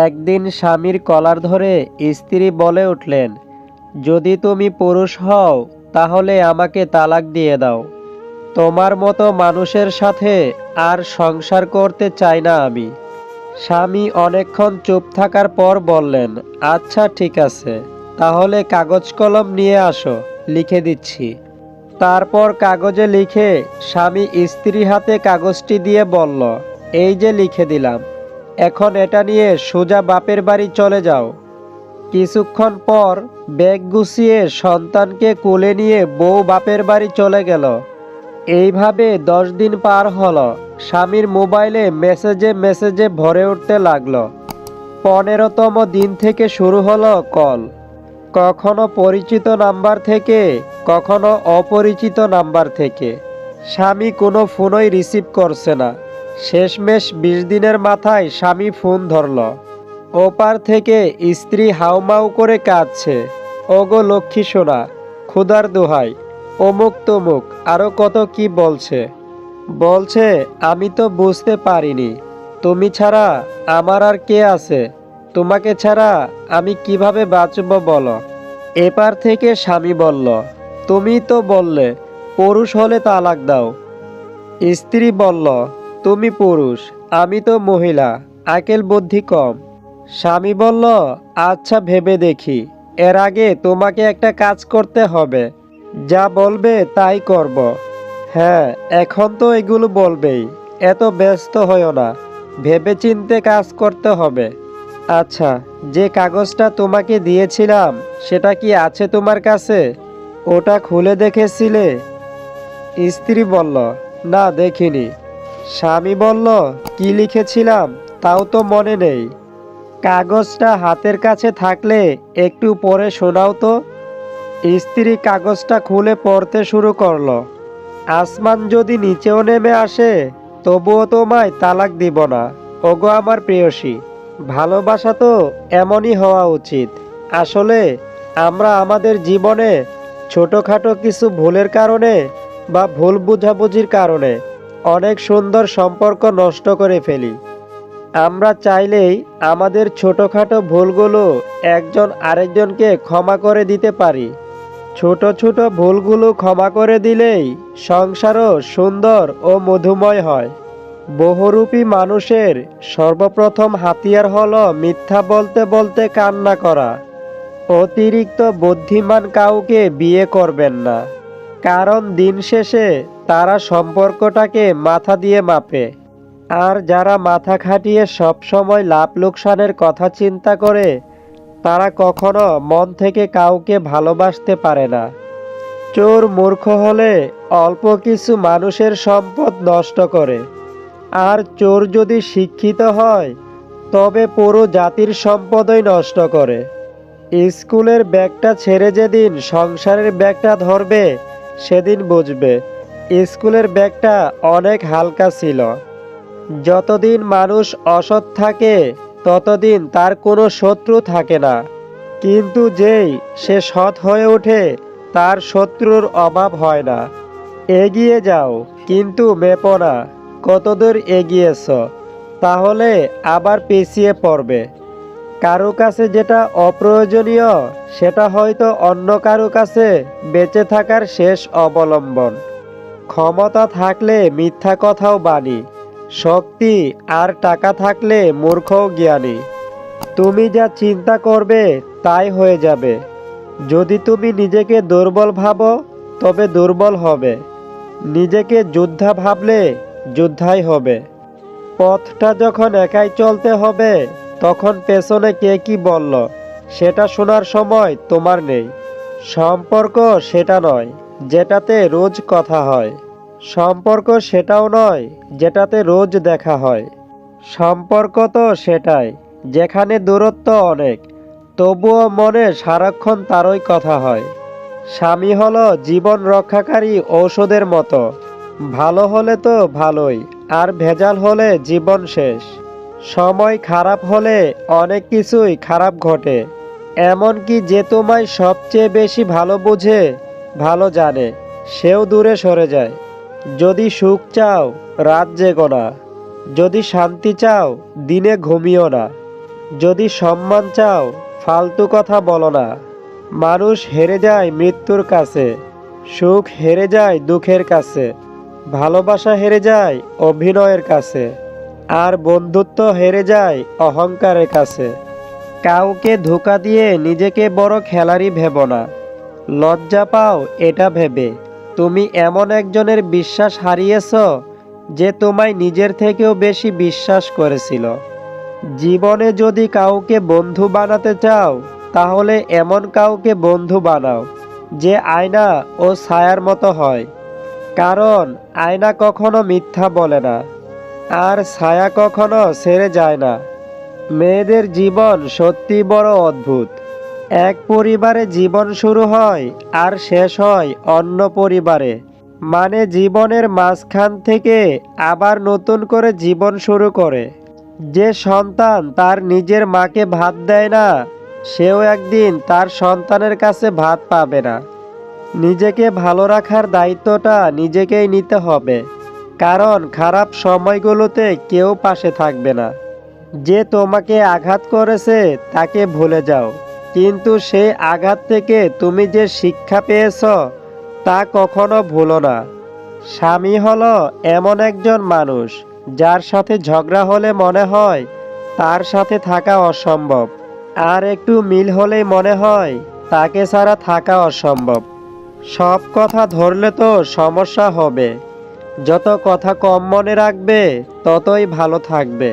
একদিন স্বামীর কলার ধরে স্ত্রী বলে উঠলেন, যদি তুমি পুরুষ হও তাহলে আমাকে তালাক দিয়ে দাও। তোমার মতো মানুষের সাথে আর সংসার করতে চাই না আমি। স্বামী অনেকক্ষণ চুপ থাকার পর বললেন, আচ্ছা ঠিক আছে, তাহলে কাগজ কলম নিয়ে আসো, লিখে দিচ্ছি। তারপর কাগজে লিখে স্বামী স্ত্রী হাতে কাগজটি দিয়ে বলল, এই যে লিখে দিলাম, এখন এটা নিয়ে সোজা বাপের বাড়ি চলে যাও। কিছুক্ষণ পর ব্যাগ গুছিয়ে সন্তানকে কোলে নিয়ে বউ বাপের বাড়ি চলে গেল। এইভাবে 10 দিন পার হলো। স্বামীর মোবাইলে মেসেজে মেসেজে ভরে উঠতে লাগলো। 15তম দিন থেকে শুরু হলো কল। কখনো পরিচিত নাম্বার থেকে, কখনো অপরিচিত নাম্বার থেকে। স্বামী কোনো ফোনই রিসিভ করছে না। শেষমেশ 20 দিনের মাথায় স্বামী ফোন ধরল। ওপার থেকে স্ত্রী হাউমাউ করে কাঁদছে, ওগো লক্ষ্মী সোনা, ক্ষুধার দোহাই, অমুক তমুক আরও কত কি বলছে। বলছে, আমি তো বুঝতে পারিনি, তুমি ছাড়া আমার আর কে আছে, তোমাকে ছাড়া আমি কিভাবে বাঁচব বলো। এপার থেকে স্বামী বলল, তুমি তো বললে পুরুষ হলে তালাক দাও। স্ত্রী বলল, তুমি পুরুষ, আমি তো মহিলা, আকেল বুদ্ধি কম। স্বামী বলল, আচ্ছা ভেবে দেখি, এর আগে তোমাকে একটা কাজ করতে হবে, যা বলবে তাই করব। হ্যাঁ, এখন তো এগুলো বলবেই, এত ব্যস্ত হইও না, ভেবেচিন্তে কাজ করতে হবে। আচ্ছা, যে কাগজটা তোমাকে দিয়েছিলাম সেটা কি আছে তোমার কাছে? ওটা খুলে দেখেছিলে? স্ত্রী বলল, না দেখিনি। স্বামী বলল, কি লিখেছিলাম তাও তো মনে নেই। কাগজটা হাতের কাছে থাকলে একটু পড়ে শোনাও তো। স্ত্রী কাগজটা খুলে পড়তে শুরু করলো। আসমান যদি নিচেও নেমে আসে তবুও তোমায় তালাক দিব না, ওগো আমার প্রেয়সী। ভালোবাসা তো এমনই হওয়া উচিত। আসলে আমরা আমাদের জীবনে ছোটোখাটো কিছু ভুলের কারণে বা ভুল বোঝাবুঝির কারণে অনেক সুন্দর সম্পর্ক নষ্ট করে ফেলি। আমরা চাইলেই আমাদের ছোটোখাটো ভুলগুলো একজন আরেকজনকে ক্ষমা করে দিতে পারি। ছোট ছোট ভুলগুলো ক্ষমা করে দিলেই সংসারও সুন্দর ও মধুময় হয়। বহুরূপী মানুষের সর্বপ্রথম হাতিয়ার হলো মিথ্যা বলতে বলতে কান্না করা। অতিরিক্ত বুদ্ধিমান কাউকে বিয়ে করবেন না, কারণ দিন শেষে তারা সম্পর্কটাকে মাথা দিয়ে মাপে। আর যারা মাথা খাটিয়ে সবসময় লাভ লোকসানের কথা চিন্তা করে তারা কখনো মন থেকে কাউকে ভালোবাসতে পারে না। চোর মূর্খ হলে অল্প কিছু মানুষের সম্পদ নষ্ট করে, আর চোর যদি শিক্ষিত হয় তবে পুরো জাতির সম্পদই নষ্ট করে। স্কুলের ব্যাগটা ছেড়ে যেদিন সংসারের ব্যাগটা ধরবে সেদিন বুঝবে স্কুলের ব্যাগটা অনেক হালকা ছিল। যতদিন মানুষ অসৎ থাকে ততদিন তার কোনো শত্রু থাকে না, কিন্তু যেই সে সৎ হয়ে ওঠে তার শত্রুর অভাব হয় না। এগিয়ে যাও, কিন্তু মেপো না কতদূর এগিয়েছ, তাহলে আবার পিছিয়ে পড়বে। কারো কাছে যেটা অপ্রয়োজনীয় সেটা হয়তো অন্য কারো কাছে বেঁচে থাকার শেষ অবলম্বন। ক্ষমতা থাকলে মিথ্যা কথাও বাণী, শক্তি আর টাকা থাকলে মূর্খও জ্ঞানী। তুমি যা চিন্তা করবে তাই হয়ে যাবে। যদি তুমি নিজেকে দুর্বল ভাবো তবে দুর্বল হবে, নিজেকে যোদ্ধা ভাবলে যোদ্ধাই হবে। পথটা যখন একাই চলতে হবে তখন পেছনে কে কি বলল সেটা শোনার সময় তোমার নেই। সম্পর্ক সেটা নয় যেটাতে রোজ কথা হয়, সম্পর্ক সেটাও নয় যেটাতে রোজ দেখা হয়। সম্পর্ক তো সেটাই যেখানে দূরত্ব অনেক, তবুও মনে সারাক্ষণ তারই কথা হয়। স্বামী হলো জীবন রক্ষাকারী ঔষধের মতো, ভালো হলে তো ভালোই, আর ভেজাল হলে জীবন শেষ। সময় খারাপ হলে অনেক কিছুই খারাপ ঘটে, এমনকি যে তোমায় সবচেয়ে বেশি ভালো বোঝে, ভালো জানে, সেও দূরে সরে যায়। যদি সুখ চাও রাত জেগো না, যদি শান্তি চাও দিনে ঘুমিও না। যদি সম্মান চাও ফালতু কথা বলো না। মানুষ হেরে যায় মৃত্যুর কাছে, সুখ হেরে যায় দুঃখের কাছে, ভালোবাসা হেরে যায় অভিনয়ের কাছে, আর বন্ধুত্ব হেরে যায় অহংকারের কাছে। কাউকে ধোঁকা দিয়ে নিজেকে বড় খেলাড়ি ভেবো না। লজ্জা পাও এটা ভেবে তুমি এমন একজনের বিশ্বাস হারিয়েছ যে তোমায় নিজের থেকেও বেশি বিশ্বাস করেছিল। জীবনে যদি কাউকে বন্ধু বানাতে চাও তাহলে এমন কাউকে বন্ধু বানাও যে আয়না ও ছায়ার মতো হয়। কারণ আয়না কখনো মিথ্যা বলে না, আর ছায়া কখনো ছেড়ে যায় না। মেয়েদের জীবন সত্যি বড় অদ্ভুত। এক পরিবারে জীবন শুরু হয় আর শেষ হয় অন্য পরিবারে। মানে জীবনের মাঝখান থেকে আবার নতুন করে জীবন শুরু করে। যে সন্তান তার নিজের মাকে ভাত দেয় না, সেও একদিন তার সন্তানের কাছে ভাত পাবে না। নিজেকে ভালো রাখার দায়িত্বটা নিজেকেই নিতে হবে, কারণ খারাপ সময়গুলোতে কেউ পাশে থাকবে না। যে তোমাকে আঘাত করেছে তাকে ভুলে যাও, কিন্তু সেই আঘাত থেকে তুমি যে শিক্ষা পেয়েছ তা কখনো ভুলো না। স্বামী হলো এমন একজন মানুষ যার সাথে ঝগড়া হলে মনে হয় তার সাথে থাকা অসম্ভব, আর একটু মিল হলেই মনে হয় তাকে ছাড়া থাকা অসম্ভব। সব কথা ধরলে তো সমস্যা হবে। যত কথা কম মনে রাখবে ততই ভালো থাকবে।